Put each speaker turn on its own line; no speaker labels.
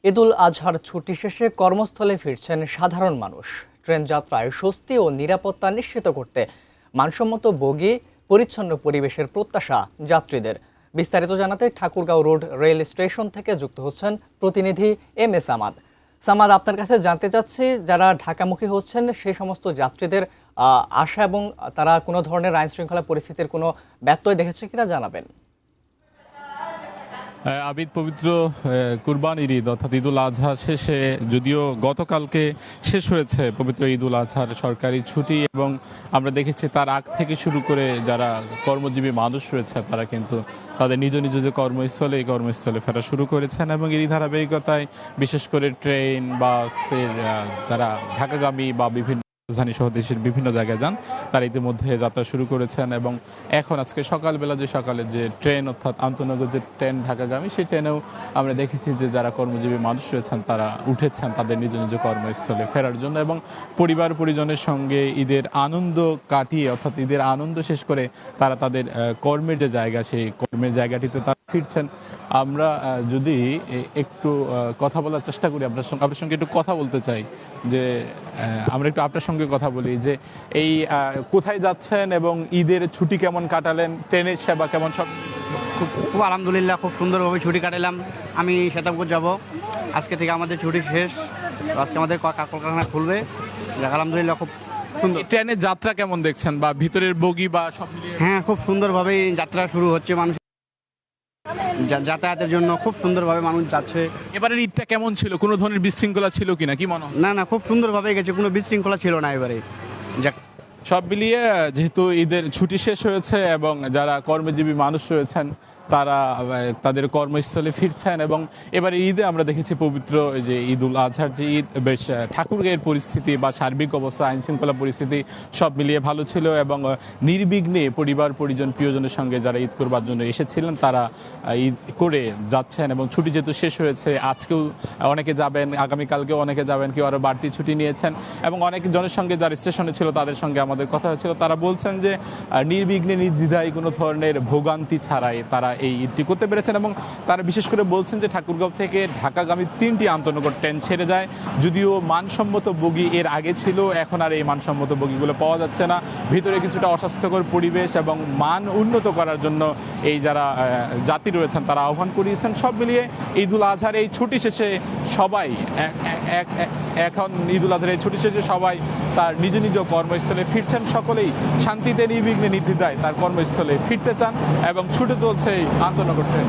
ঈদুল আজহার ছুটি শেষে কর্মস্থলে ফিরছেন সাধারণ মানুষ। ট্রেন যাত্রায় স্বস্তি ও নিরাপত্তা নিশ্চিত করতে মানসম্মত বগি, পরিচ্ছন্ন পরিবেশের প্রত্যাশা যাত্রীদের। বিস্তারিত জানাতে ঠাকুরগাঁও রোড রেল স্টেশন থেকে যুক্ত হচ্ছেন প্রতিনিধি এম সামাদ। সামাদ, আপনার কাছে জানতে চাচ্ছি, যারা ঢাকামুখী হচ্ছেন সেই সমস্ত যাত্রীদের আশা এবং তারা কোনো ধরনের আইন শৃঙ্খলা পরিস্থিতির কোনো ব্যত্যয় দেখেছে কিনা জানাবেন।
আবিদ পবিত্র কুরবানির ঈদ অর্থাৎ ঈদুল আজহা শেষে, যদিও গতকালকে শেষ হয়েছে পবিত্র ঈদুল আজহার সরকারি ছুটি, এবং আমরা দেখেছি তার আগ থেকে শুরু করে যারা কর্মজীবী মানুষ রয়েছে তারা কিন্তু তাদের নিজ নিজ যে কর্মস্থলে, এই কর্মস্থলে ফেরা শুরু করেছেন। এবং এই ধারাবাহিকতায় বিশেষ করে ট্রেন, বাসের যারা ঢাকাগামী বা বিভিন্ন রাজধানী সহ দেশের বিভিন্ন জায়গায় যান তারা ইতিমধ্যে যাত্রা শুরু করেছেন। এবং এখন আজকে সকালবেলা সকালে যে ট্রেন অর্থাৎ আন্তনগর যে ট্রেন ঢাকাগামী, সেই ট্রেনেও আমরা দেখেছি যে যারা কর্মজীবী মানুষ রয়েছেন তারা উঠেছেন তাদের নিজ নিজ কর্মস্থলে ফেরার জন্য, এবং পরিবার পরিজনের সঙ্গে ঈদের আনন্দ কাটিয়ে অর্থাৎ ঈদের আনন্দ শেষ করে তারা তাদের কর্মের যে জায়গা, সেই কর্মের জায়গাটিতে তারা ফিরছেন। আমরা যদি একটু কথা বলার চেষ্টা করি, আপনার সঙ্গে একটু কথা বলতে চাই যে আমরা একটু আপনার সঙ্গে কথা বলি যে এই কোথায় যাচ্ছেন এবং ঈদের ছুটি কেমন কাটালেন, ট্রেনের সেবা কেমন? সব
খুব আলহামদুলিল্লাহ, খুব সুন্দরভাবে ছুটি কাটালাম। আমি শ্বেতাবপুর যাব, আজকে থেকে আমাদের ছুটি শেষ। আজকে আমাদের কলকারখানা খুলবে। আলহামদুলিল্লাহ, খুব সুন্দর।
ট্রেনের যাত্রা কেমন দেখছেন, বা ভিতরের বগি বা সব মিলিয়ে?
হ্যাঁ, খুব সুন্দরভাবেই যাত্রা শুরু হচ্ছে। মানুষ যাতায়াতের জন্য খুব সুন্দরভাবে মানুষ যাচ্ছে।
এবারের ঈদটা কেমন ছিল? কোনো ধরনের বিশৃঙ্খলা ছিল কিনা, কি মনে হয়?
না, খুব সুন্দরভাবে গেছে, কোনো বিশৃঙ্খলা ছিল না এবারে।
সব মিলিয়ে যেহেতু ঈদের ছুটি শেষ হয়েছে এবং যারা কর্মজীবী মানুষ রয়েছেন তারা তাদের কর্মস্থলে ফিরছেন, এবং এবারে ঈদে আমরা দেখেছি পবিত্র যে ঈদুল আজহার যে ঈদ, বেশ ঠাকুরগাঁয়ের পরিস্থিতি বা সার্বিক অবস্থা, আইন শৃঙ্খলা পরিস্থিতি সব মিলিয়ে ভালো ছিল, এবং নির্বিঘ্নে পরিবার পরিজন প্রিয়জনের সঙ্গে যারা ঈদ করবার জন্য এসেছিলেন তারা ঈদ করে যাচ্ছেন। এবং ছুটি যেহেতু শেষ হয়েছে, আজকেও অনেকে যাবেন, আগামীকালকেও অনেকে যাবেন, কেউ আরও বাড়তি ছুটি নিয়েছেন। এবং অনেক জনের সঙ্গে যারা স্টেশনে ছিল তাদের সঙ্গে আমাদের কথা হয়েছিল, তারা বলছেন যে নির্বিঘ্নে নির্দ্বিধায় কোনো ধরনের ভোগান্তি ছাড়াই তারা এই ঈদটি করতে পেরেছেন। এবং তারা বিশেষ করে বলছেন যে ঠাকুরগাঁও থেকে ঢাকাগামী 3টি আন্তনগর ট্রেন ছেড়ে যায়, যদিও মানসম্মত বগি এর আগে ছিল, এখন আর এই মানসম্মত বগিগুলো পাওয়া যাচ্ছে না। ভিতরে কিছুটা অস্বাস্থ্যকর পরিবেশ এবং মান উন্নত করার জন্য এই যারা যাত্রী রয়েছেন তারা আহ্বান করিয়েছেন। সব মিলিয়ে ঈদুল আজহার এই ছুটি শেষে সবাই এখন ঈদুল আজহার এই ছুটি শেষে সবাই তার নিজ নিজ কর্মস্থলে ফিরছেন। সকলেই শান্তিতে নির্বিঘ্নে নির্দ্বিধায় তার কর্মস্থলে ফিরতে চান এবং ছুটে চলছে আন্তনগর ট্রেন।